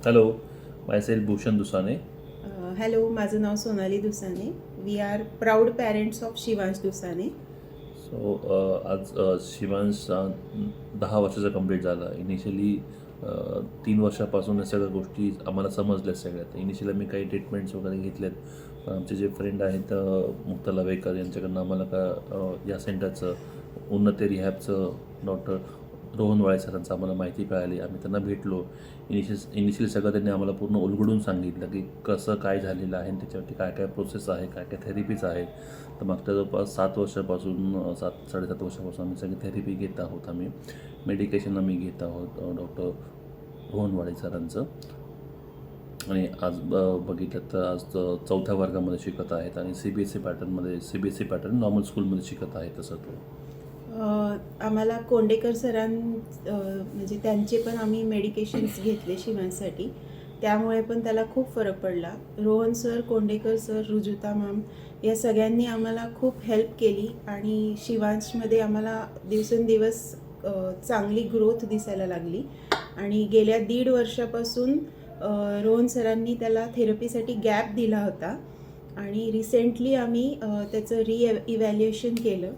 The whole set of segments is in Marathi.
Hello, myself Bhushan Dusane. Hello, माझं नाव Sonali Dusane. We are proud parents of Shivansh Dusane. So आज शिवांश 10 वर्षाचा कंप्लीट झाला. इनिशियली 3 वर्षापासून या सगळ्या गोष्टी आम्हाला समजल्या सगळ्यात. इनिशियली आम्ही काही ट्रीटमेंट्स वगैरे घेतल्यात, पण आमचे जे फ्रेंड आहेत मुक्ता लवेकर यांच्याकडनं आम्हाला या सेंटरचं उन्नती रिहॅबचं डॉक्टर रोहन वाळे सरांचं आम्हाला माहिती कळाली. आम्ही त्यांना भेटलो. इनिशियली सगळं त्यांनी आम्हाला पूर्ण उलगडून सांगितलं की कसं काय झालेलं आहे आणि त्याच्यावरती काय काय प्रोसेस आहे, काय काय थेरपीज आहेत. तर मागच्या जवळपास 7 वर्षापासून 7-7.5 वर्षापासून आम्ही सगळी थेरपी घेत आहोत. आम्ही मेडिकेशन आम्ही घेत आहोत डॉक्टर रोहन वाळे सरांचं. आणि आज बघितलं तर आज 4थ्या वर्गामध्ये शिकत आहेत आणि CBSE पॅटर्न नॉर्मल स्कूलमध्ये शिकत आहे तसं तो. आम्हाला कोंडेकर म्हणजे त्यांचे पण आम्ही मेडिकेशन्स घेतले शिवांसाठी, त्यामुळे पण त्याला खूप फरक पडला. Rohan sir, Kondekar sir, Rujuta ma'am या सगळ्यांनी आम्हाला खूप हेल्प केली आणि शिवांशमध्ये आम्हाला दिवसेंदिवस चांगली ग्रोथ दिसायला लागली. आणि गेल्या 1.5 वर्षापासून रोहन सरांनी त्याला थेरपीसाठी गॅप दिला होता आणि रिसेंटली आम्ही त्याचं इव्हॅल्युएशन केलं.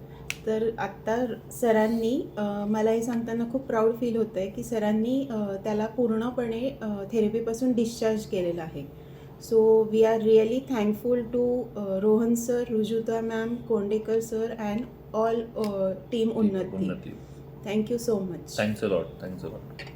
तर आत्ता सरांनी मला हे सांगताना खूप प्राऊड फील होतं आहे की सरांनी त्याला पूर्णपणे थेरपीपासून डिस्चार्ज केलेलं आहे. So we are really thankful to Rohan sir, Rujuta ma'am, Kondekar sir and all team Unnati. Thank you so much. Thanks a lot.